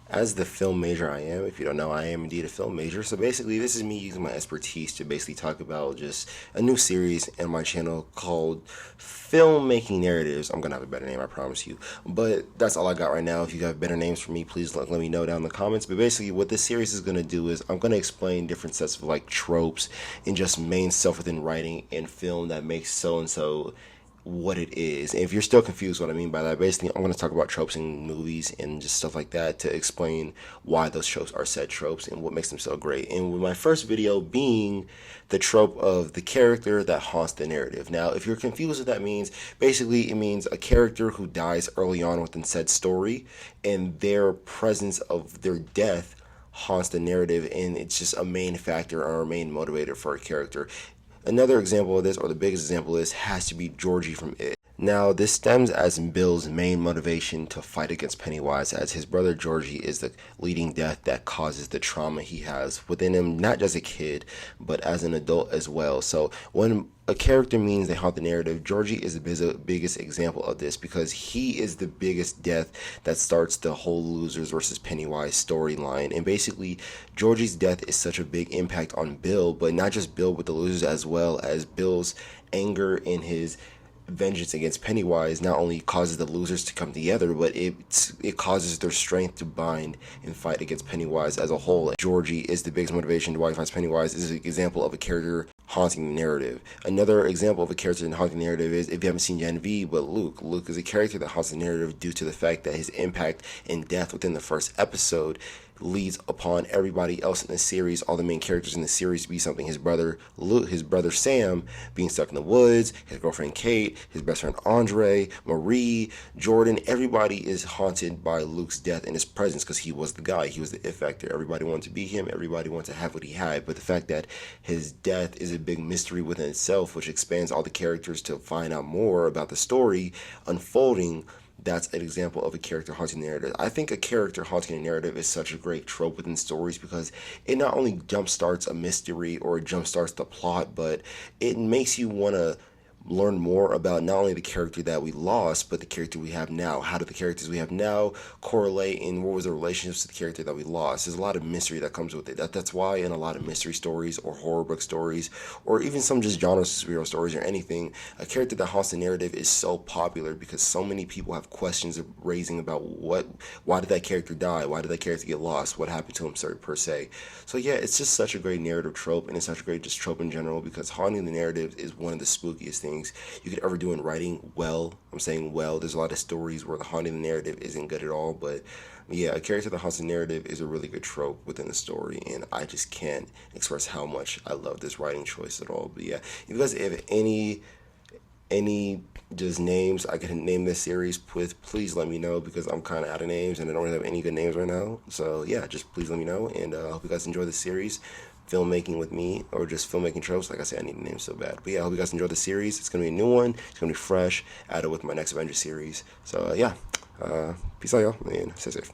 As the film major I am, if you don't know, I am indeed a film major. So basically, this is me using my expertise to basically talk about just a new series in my channel called Filmmaking Narratives. I'm gonna have a better name, I promise you. But that's all I got right now. If you got better names for me, please let me know down in the comments. But basically, what this series is gonna do is I'm gonna explain different sets of like tropes and just main stuff within writing and film that makes so and so what it is. And if you're still confused what I mean by that, basically I'm going to talk about tropes in movies and just stuff like that to explain why those tropes are said tropes and what makes them so great. And with my first video being the trope of the character that haunts the narrative. Now, if you're confused what that means, basically it means a character who dies early on within said story and their presence of their death haunts the narrative, and it's just a main factor or a main motivator for a character. Another example of this, or the biggest example of this, has to be Georgie from It. Now, this stems as Bill's main motivation to fight against Pennywise, as his brother Georgie is the leading death that causes the trauma he has within him, not just a kid, but as an adult as well. So when a character means they haunt the narrative, Georgie is the biggest example of this because he is the biggest death that starts the whole Losers versus Pennywise storyline. And basically, Georgie's death is such a big impact on Bill, but not just Bill, but the Losers as well, as Bill's anger and his vengeance against Pennywise not only causes the Losers to come together, but it causes their strength to bind and fight against Pennywise as a whole. Georgie is the biggest motivation to why he fights Pennywise. Is an example of a character haunting the narrative. Another example of a character haunting the narrative is, if you haven't seen Gen V, but Luke. Luke is a character that haunts the narrative due to the fact that his impact and death within the first episode leads upon everybody else in the series, all the main characters in the series, to be something. His brother Luke, his brother Sam being stuck in the woods, his girlfriend Kate, his best friend Andre, Marie, Jordan. Everybody is haunted by Luke's death and his presence because he was the guy. He was the it factor. Everybody wanted to be him. Everybody wanted to have what he had. But the fact that his death is a big mystery within itself, which expands all the characters to find out more about the story unfolding, that's an example of a character haunting the narrative. I think a character haunting a narrative is such a great trope within stories because it not only jumpstarts a mystery or it jumpstarts the plot, but it makes you want to learn more about not only the character that we lost, but the character we have now. How do the characters we have now correlate, and what was the relationships to the character that we lost? There's a lot of mystery that comes with it. That's why in a lot of mystery stories or horror book stories, or even some just genre superhero stories or anything, a character that haunts the narrative is so popular because so many people have questions raising about why did that character die? Why did that character get lost? What happened to him, per se? So yeah, it's just such a great narrative trope, and it's such a great just trope in general because haunting the narrative is one of the spookiest things you could ever do in writing. Well, I'm saying well, there's a lot of stories where the haunting the narrative isn't good at all, but yeah, a character that haunts the narrative is a really good trope within the story, and I just can't express how much I love this writing choice at all. But yeah, if you guys have any just names I can name this series with, please let me know because I'm kind of out of names and I don't really have any good names right now. So yeah, just please let me know, and I hope you guys enjoy this series, filmmaking with me, or just filmmaking tropes. Like I said, I need a name so bad. But yeah, I hope you guys enjoy the series. It's gonna be a new one. It's gonna be fresh, added with my next Avengers series. So yeah, peace out, y'all, and stay safe.